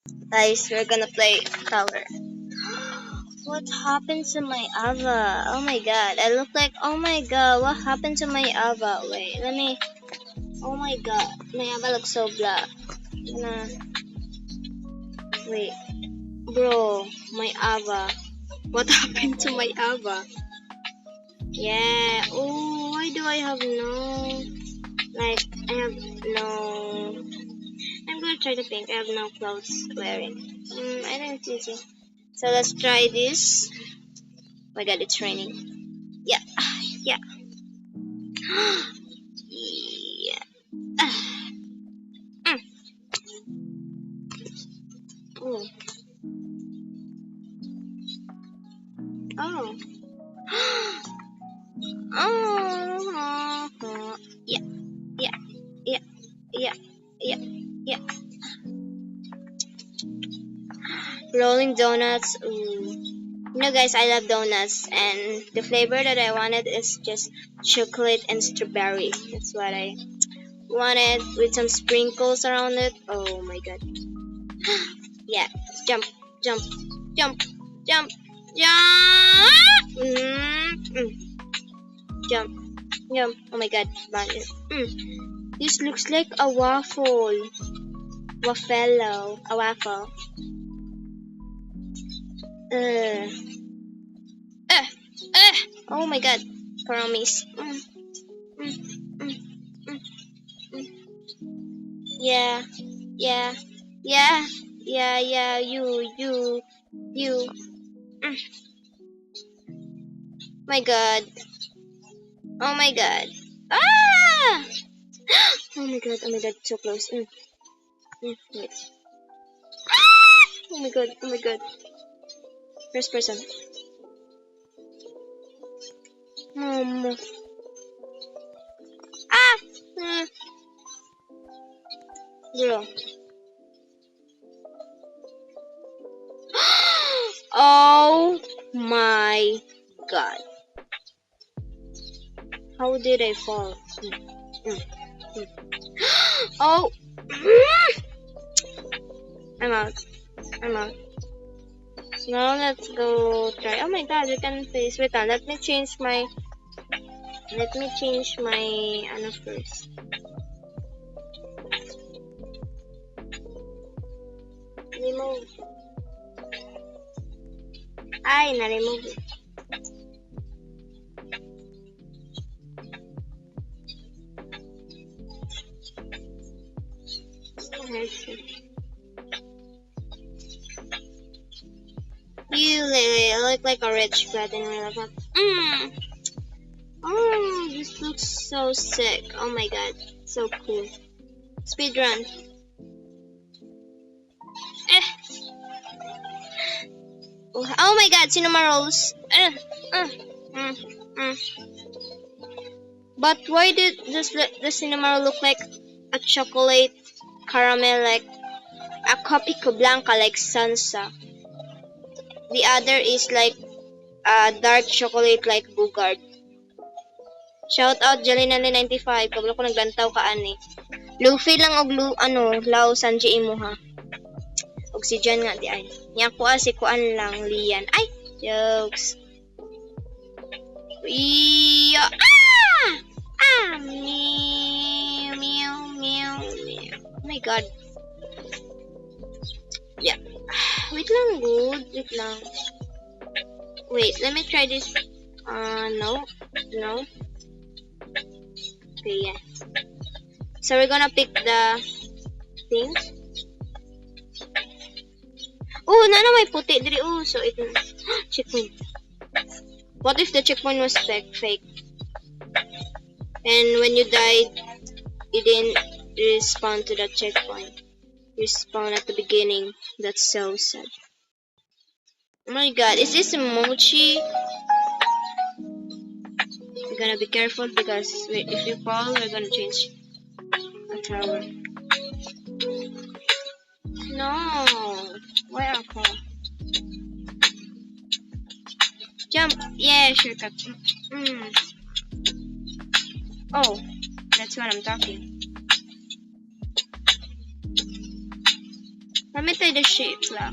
Guys, we're gonna play tower. What happened to my Ava? Oh my god, I look like. Oh my god, what happened to my Ava? Wait, let me. Oh my god, my Ava looks so black. Wait, bro, my Ava. What happened to my Ava? Yeah. Oh, why do I have no? Like, I have no. I'm gonna try the pink. I have no clothes wearing. I don't think so. So let's try this. Oh my god, it's raining. Yeah, yeah. Yeah. Mm. Oh. Oh. Oh. Yeah, yeah, yeah, yeah, yeah, yeah. Rolling donuts. Ooh. You know, guys, I love donuts, and the flavor that I wanted is just chocolate and strawberry. That's what I wanted, with some sprinkles around it. Oh my god. Yeah. Jump, jump, jump, jump, jump. Jump, jump. Oh my god. This looks like a waffle. Waffle. A waffle. Uh. Uh. Oh my god. Promise. Mm, mm, mm, mm. Yeah. Yeah. Yeah. Yeah. You. My god. Oh my god. Ah! Oh my god. Oh my god. So close. Wait. Ah! Oh my god. Oh my god. First person. Mom. Ah! Mm. Bro. Oh my god. How did I fall? Mm. Oh. I'm out. I'm out. Now let's go try. Oh my god, we can face. Wait, let me change my. Let me change my. Ano first. Remove. Ay, na-remove. You look like a rich brat in real life. Oh, this looks so sick. Oh my god, so cool. Speed run. Oh my god, cinema rolls. But why did the cinema roll look like a chocolate caramel, like a copy ko blanca, like Sansa? The other is like a dark chocolate, like Bugard. Shout out Jelly95. Kabalo ko naglantaw ka ani. Luffy lang og Lao Sanji imuha. Oxygen nga di ay. Nya ko si kuan lang Lian. Ay, jokes. Iya. Meow, meow, meow, meow. Oh my god. Yeah. Wait lang, good. Wait lang. Wait, let me try this. No. Okay, yeah. So we're gonna pick the thing. Oh, may puti diri. Oh, so it checkpoint. What if the checkpoint was fake? And when you died, you didn't respawn to that checkpoint. You spawn at the beginning. That's so sad. Oh my god, is this mochi? You're gonna be careful because if you fall, we're gonna change the tower. No! Why I fall? Jump! Yeah, shortcut. Oh, that's what I'm talking. Let me try the shape lang.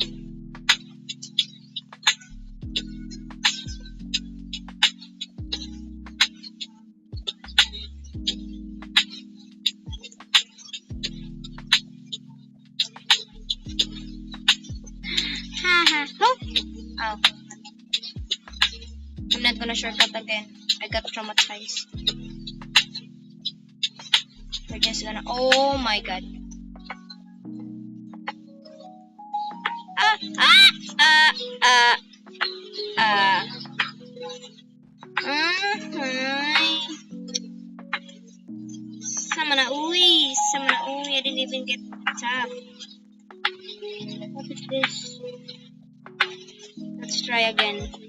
Haha. Oh. Oh. I'm not gonna shortcut again. I got traumatized. We're just gonna. Oh my god. Ah! Ah! Ah! Ah! Ah! Sama na uwi. Sama na uwi. I didn't even get top. What is this? Let's try again.